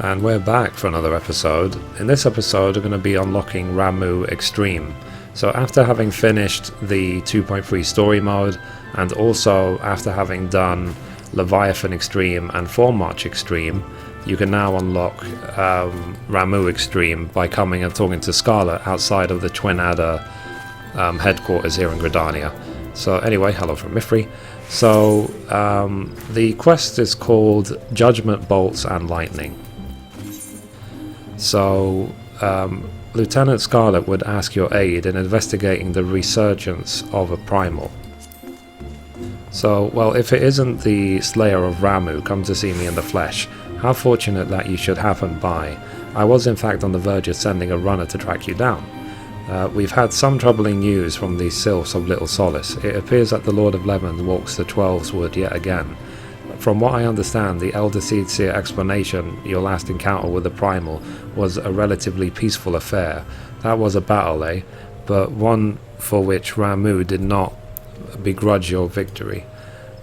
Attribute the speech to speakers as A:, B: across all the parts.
A: And we're back for another episode. In this episode we're going to be unlocking Ramuh Extreme. So after having finished the 2.3 story mode, and also after having done Leviathan Extreme and Thornmarch Extreme, you can now unlock Ramuh Extreme by coming and talking to Scarlet outside of the Twin Adder headquarters here in Gridania. So anyway, hello from Mithrie. So the quest is called Judgement Bolts and Lightning. So Lieutenant Scarlet would ask your aid in investigating the resurgence of a primal. So, well, if it isn't the Slayer of Ramuh come to see me in the flesh, how fortunate that you should happen by. I was in fact on the verge of sending a runner to track you down. We've had some troubling news from the Sylphs of Little Solace. It appears that the Lord of Levin walks the Twelves Wood yet again. From what I understand, the Elder Seedseer explanation your last encounter with the Primal was a relatively peaceful affair. That was a battle, eh? But one for which Ramuh did not begrudge your victory.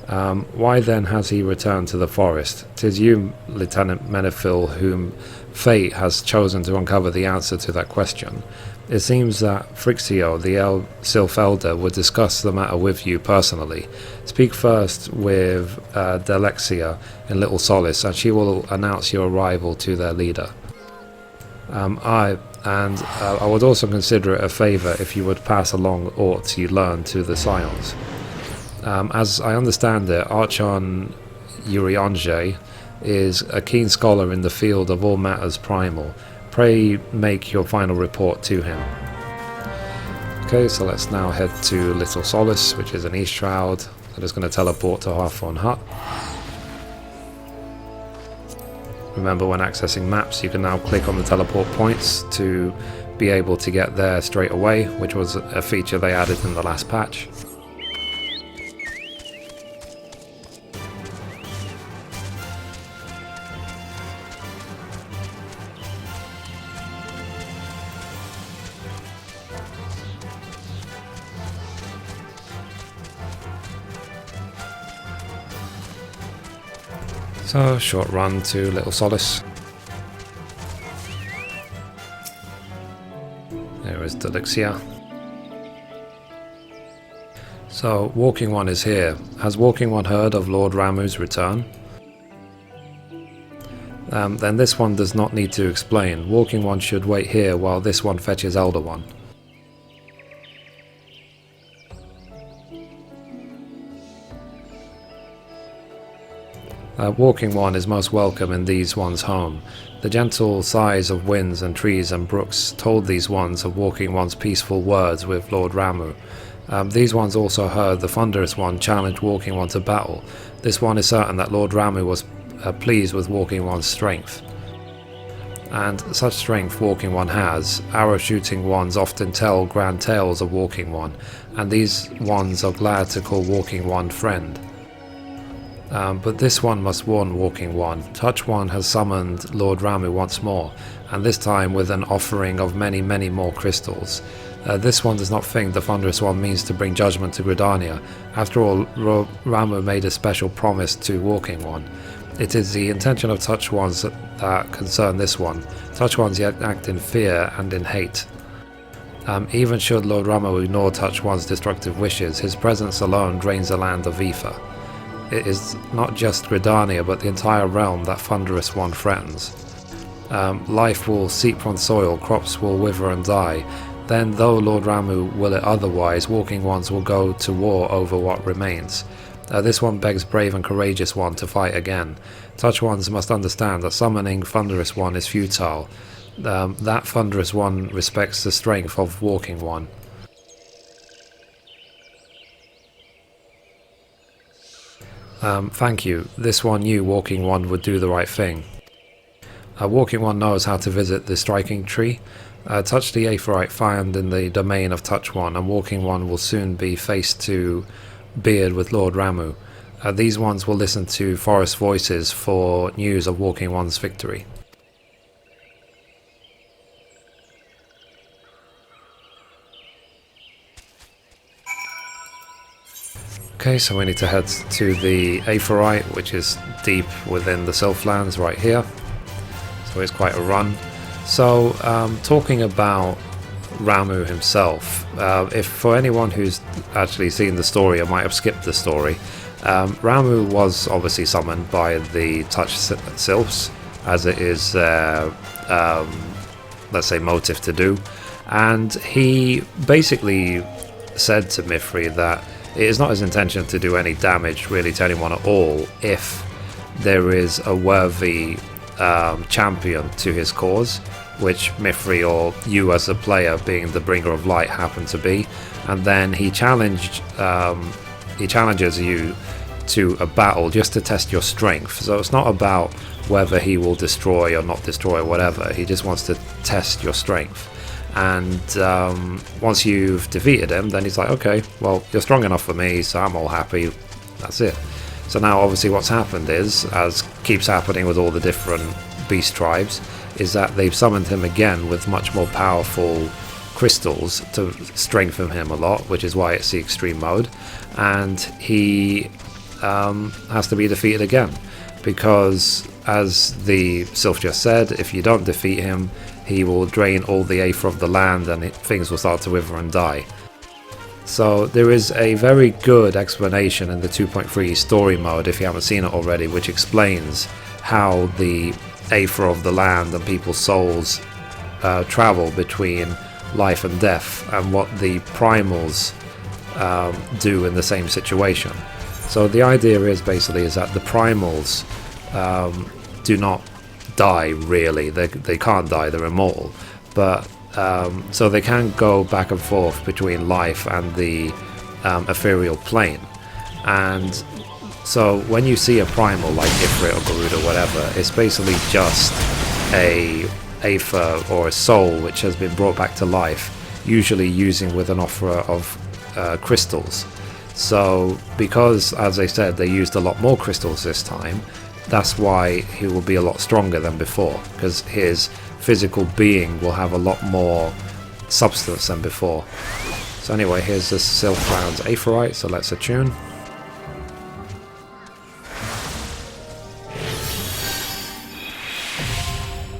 A: Why then has he returned to the forest? 'Tis you, Lieutenant Menethil, whom fate has chosen to uncover the answer to that question. It seems that Frixio, the Sylph Elder, would discuss the matter with you personally. Speak first with Delexia in Little Solace, and she will announce your arrival to their leader. I would also consider it a favour if you would pass along aught you learn to the Scions. As I understand it, Archon Uriange is a keen scholar in the field of all matters primal. Pray make your final report to him. Okay, so let's now head to Little Solace, which is an East Shroud. I'm just going to teleport to Hawthorne Hut. Remember, when accessing maps, you can now click on the teleport points to be able to get there straight away, which was a feature they added in the last patch. So, short run to Little Solace. There is Delixia. So, Walking One is here. Has Walking One heard of Lord Ramuh's return? Then this one does not need to explain. Walking One should wait here while this one fetches Elder One. Walking One is most welcome in these one's home. The gentle sighs of winds and trees and brooks told these ones of Walking One's peaceful words with Lord Ramuh. These ones also heard the Thunderous One challenge Walking One to battle. This one is certain that Lord Ramuh was pleased with Walking One's strength. And such strength Walking One has. Arrow-shooting ones often tell grand tales of Walking One, and these ones are glad to call Walking One friend. But this one must warn Walking One. Touch One has summoned Lord Ramuh once more, and this time with an offering of many, many more crystals. This one does not think the Thunderous One means to bring judgment to Gridania. After all, Ramuh made a special promise to Walking One. It is the intention of Touch Ones that concern this one. Touch Ones yet act in fear and in hate. Even should Lord Ramuh ignore Touch One's destructive wishes, his presence alone drains the land of Ether. It is not just Gridania, but the entire realm that Thunderous One threatens. Life will seep from soil, crops will wither and die. Then, though Lord Ramuh will it otherwise, Walking Ones will go to war over what remains. This one begs Brave and Courageous One to fight again. Touch Ones must understand that summoning Thunderous One is futile. That Thunderous One respects the strength of Walking One. Thank you. This one knew Walking One would do the right thing. Walking One knows how to visit the striking tree. Touch the Aetheryte found in the domain of Touch One, and Walking One will soon be face to beard with Lord Ramuh. These ones will listen to forest voices for news of Walking One's victory. Okay, so we need to head to the Aetheryte, which is deep within the Sylphlands right here. so it's quite a run. So talking about Ramuh himself, if for anyone who's actually seen the story or might have skipped the story, Ramuh was obviously summoned by the Touch Sylphs, as it is let's say motive to do, and he basically said to Mithrie that it is not his intention to do any damage really to anyone at all if there is a worthy champion to his cause, which Mithrie or you as a player, being the bringer of light, happen to be. And then he challenges you to a battle just to test your strength. So it's not about whether he will destroy or not destroy or whatever. He just wants to test your strength. And once you've defeated him, then he's like, okay, well, you're strong enough for me, so I'm all happy. That's it. So now obviously what's happened is, as keeps happening with all the different beast tribes, is that they've summoned him again with much more powerful crystals to strengthen him a lot, which is why it's the extreme mode. And he has to be defeated again, because as the Sylph just said, if you don't defeat him, he will drain all the aether of the land and things will start to wither and die. So there is a very good explanation in the 2.3 story mode, if you haven't seen it already, which explains how the aether of the land and people's souls travel between life and death, and what the primals do in the same situation. So the idea is basically is that the primals do not die really. They can't die, they're immortal, but so they can go back and forth between life and the ethereal plane. And so when you see a primal like Ifrit or Garuda or whatever, it's basically just a aether or a soul which has been brought back to life, usually using with an offer of crystals. So because, as I said, they used a lot more crystals this time, that's why he will be a lot stronger than before, because his physical being will have a lot more substance than before. So anyway, here's the Sylph Crown's Aetherite, so let's attune.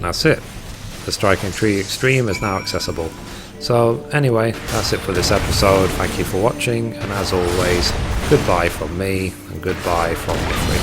A: That's it. The Striking Tree Extreme is now accessible. So anyway, that's it for this episode. Thank you for watching, and as always, goodbye from me, and goodbye from Mithrie.